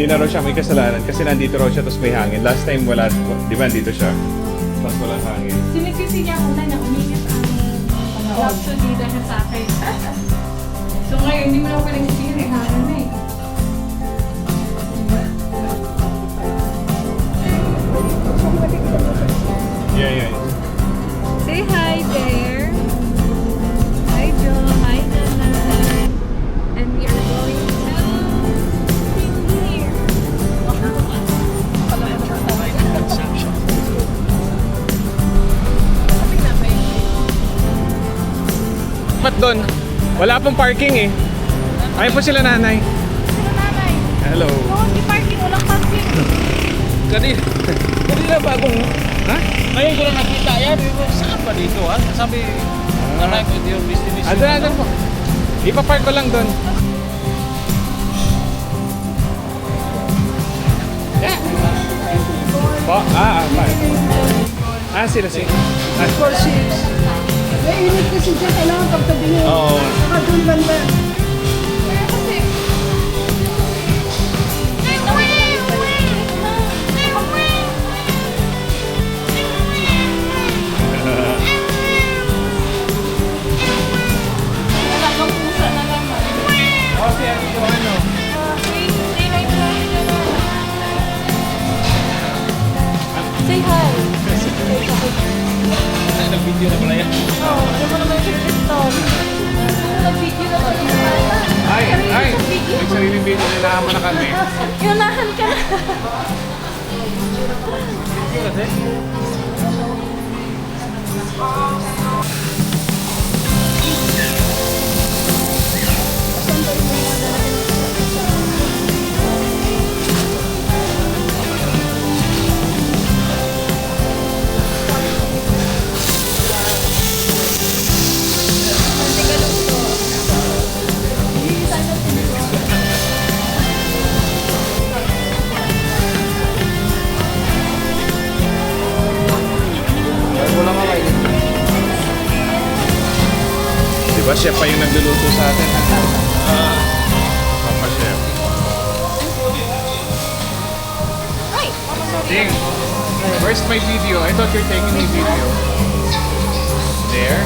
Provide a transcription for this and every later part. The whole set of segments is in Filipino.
hindi na raw siya may kasalanan kasi nandito raw siya tapos may hangin. Last time wala, di ba nandito siya? Tapos walang hangin. Sinisisi niya ako na umigas ang rhapsody dahil sa akin. So ngayon, hindi mo na ako pinagsisingin yung hangin na eh. Yeah. Say hi there. Hi Joe. Hi Nana. And we are going here. Ba't doon? Wala pong parking eh. Ayun po sila nanay. Sino nanay? Hello. Oo, di parking. Walang parking. Kanina bagong, Ha? ngayon ko lang nakita yan. Saan ba dito ha? Sabi, nanay ko yung business. Adon po. Ipapark ko lang doon. Yeah. Po? Sila. May unit kasi dyan, kailangan pagtabi niyo. Oo. Saka doon banda. Talagang pusa na naman. Okay, ito ano? Say hi. Nag-video na pala yan. Oh, hindi mo naman yung TikTok. Nag-video na ba? Ay! May sariling video, nilahaman na kami. Yunahan ka na. Diba chef pa yung nagluluto sa atin? Papa chef. Ding! Where's my video? I thought you're taking my video. There?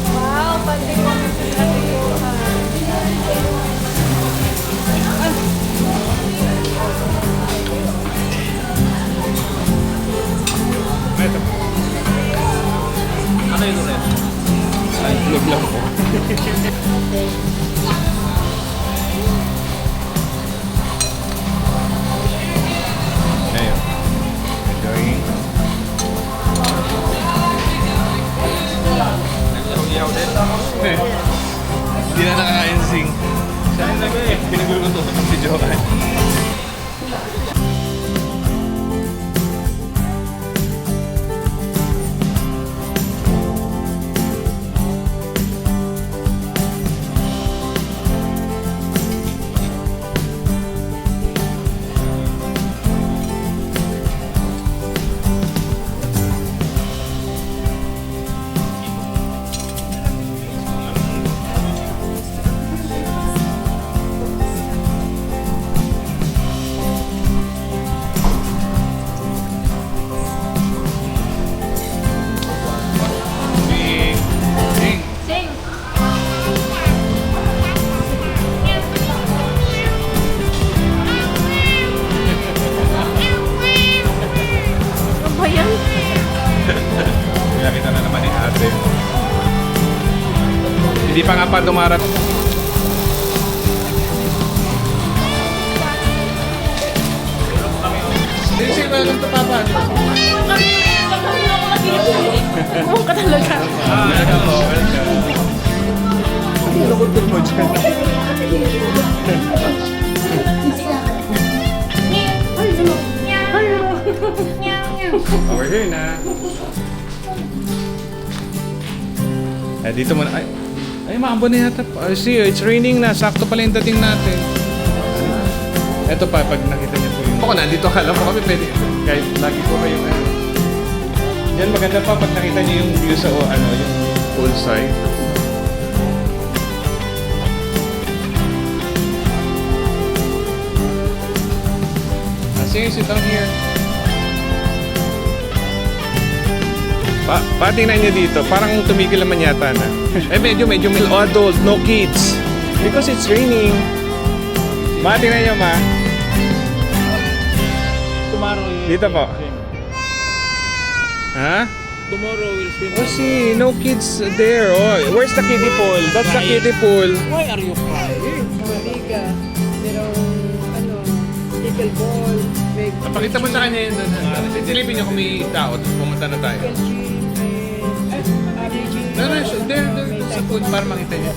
Wow, pati mo Ito. Ano yun ulit? Ay, vlog lang po. Ayun. Enjoying. Naglahuyaw din. Hindi na nakaka-ensing. Saan yung lagay eh? Pinagluluto ko si Johan. Ding! Sing. Ano ba yan? Nakita na naman ni ate. Hindi pa nga pa dumarat. Hindi siya welcome to Papa. Kumong ka talaga. Welcome po, welcome. Lukod mo dyan. Over here na. Dito muna. Ay, maambon na yata. See, it's raining na. Sakto pala yung dating natin. Ito pa, pag nakita niyo po yung... Ako, nandito akala mo kami pwede. Kahit lagi po kayo ano. Yan, maganda pa pag nakita niyo yung view sa yung poolside. Sige, sit down here. Patingnan niyo dito, parang tumigil naman yata na. Medyo adult, no kids. Because it's raining. Tingnan niyo, ma. Tomorrow Dito po. Ha? Tomorrow we'll swim. Oh, see, no kids there. Oh, where's the kiddie pool? That's the kiddie pool. Why are you crying? Liga. Merong, pickleball, may Pakita mo sa kanya yun doon. Silipin niyo kung may tao, tapos pumunta na tayo. gym, may RPG. No, there, sa food para makita niyo.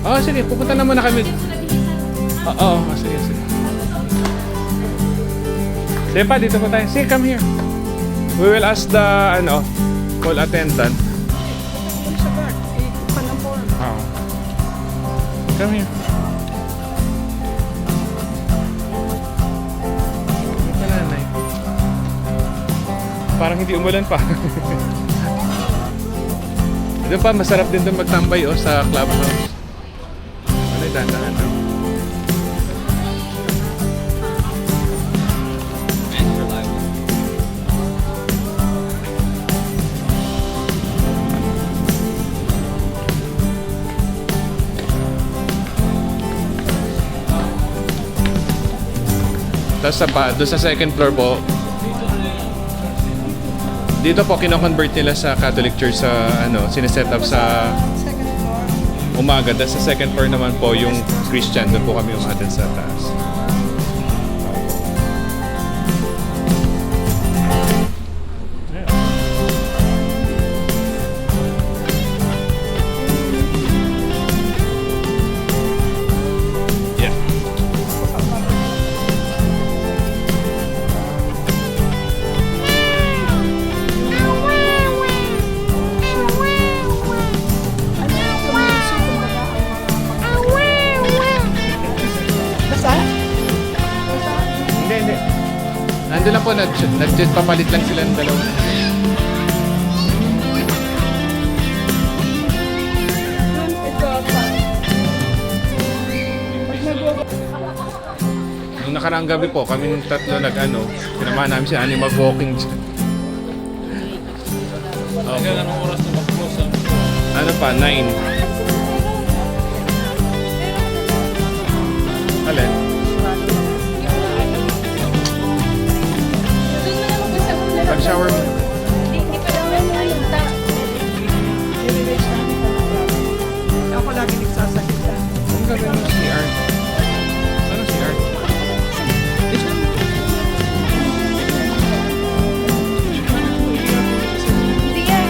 Oh, sige, pupunta na muna kami. Oo, sige. Sige pa, dito pa tayo. Sige, come here. We will ask the, call attendant. Sa guard, panampor. Oh. Come here. Ito na, Nay. Parang hindi umulan pa. Doon pa, masarap din doon magtambay sa clubhouse. Ano yung dandahan daw? Tapos doon sa second floor po, dito po kino-convert nila sa Catholic Church sa sineset up sa Second floor. umaga. Tapos sa second floor naman po yung Christian, doon po kami umaten sa taas. Yeah. Basta? Hindi. Nandun lang po, papalit lang sila ng dalawa. Ito, Nung nakaraang gabi po, kami tatlo sinamahan namin si Annie mag-walking dyan. Kaya anong oras na mag-close ang... Ano pa, 9. Alin? Pag-shower mo. Hindi pa naman nalunta. nire-raise namin panampor. Ako lagi nagsasakit ka. Ang gagawin mo CR? Ano CR? This one? Hindi yan.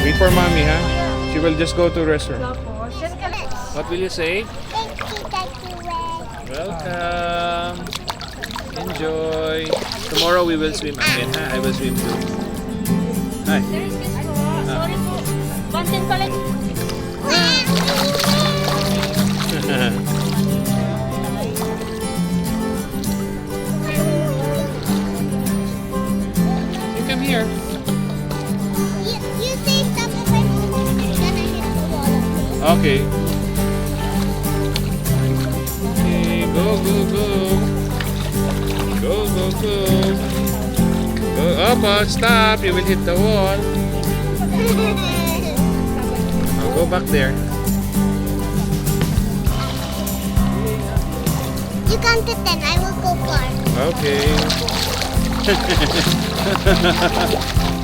Wait for mommy, ha? She will just go to restroom. Tapos, What will you say? Welcome. Enjoy. Tomorrow we will swim again, ha? I will swim too. Hi. Sorry po. Content pala. You come here. You say stop if I move, then I hit the wall. Okay. Okay, go. Go up, stop. You will hit the wall. I'll go back there. You count to 10, I will go far. Okay.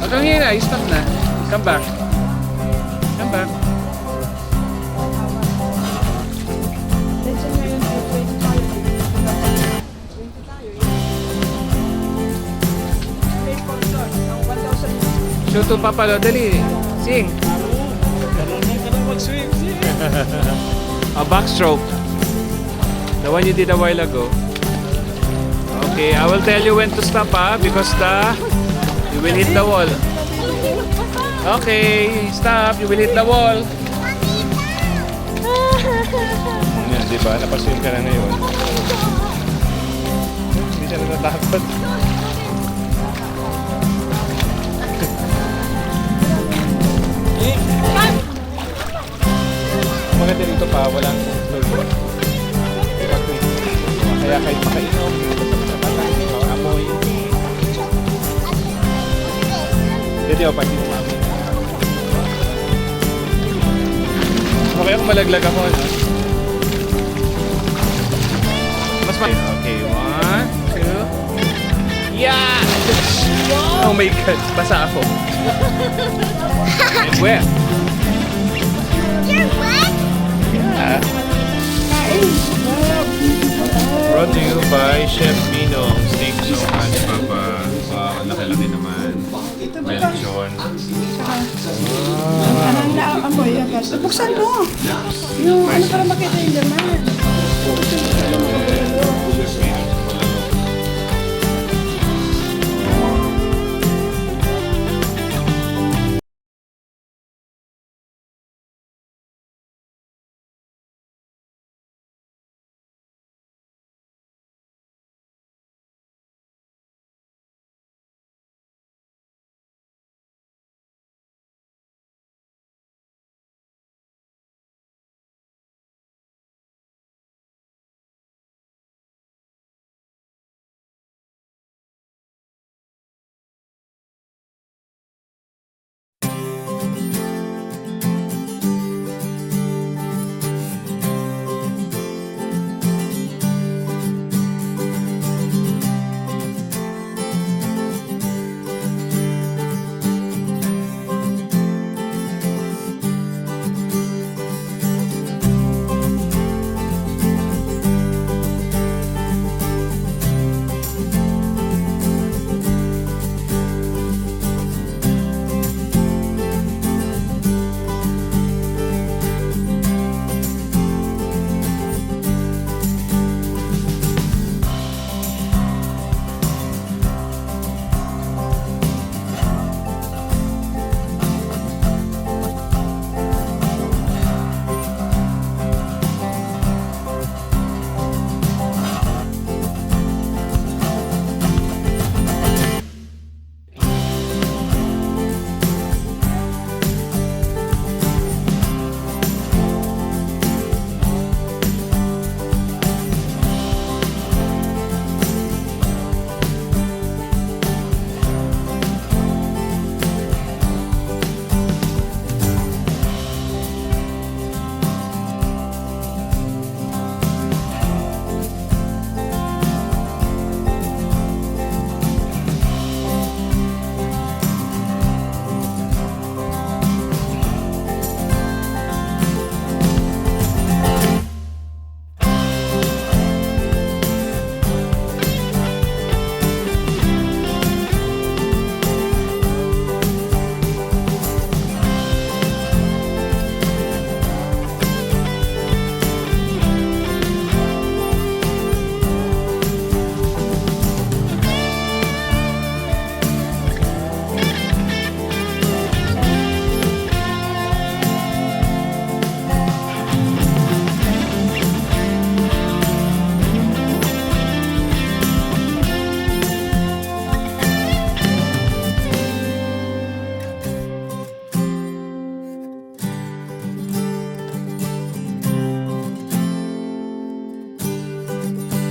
Come here, stop na. Come back. Come back. tension ngayon ay 20 tayo. 20 tayo. Pay for short, ang 1,000. Shoot to Papa Lo, dali. Sing. Marunong ka na mag-swim. A backstroke. The one you did a while ago. Okay, I will tell you when to stop because you will hit the wall. Okay, stop. You will hit the wall. Yan, di ba? Napaswim ka na ngayon. Hindi siya natatakot. Maganda dito pa, walang floor. Kaya kahit makainom, amoy. Dito pa, hindi mo mami. Okay, kung malaglag ako, no? Mas ma... Okay, 1, 2... Yeah! Oh my God, basa ako. And where? You're wet? Yeah. Brought to you by Chef Binong. Thank you so much, Papa. Wow, laki-laki naman. Melchon. Anong amoy? Buksan mo. Yung ano para makita yung laman.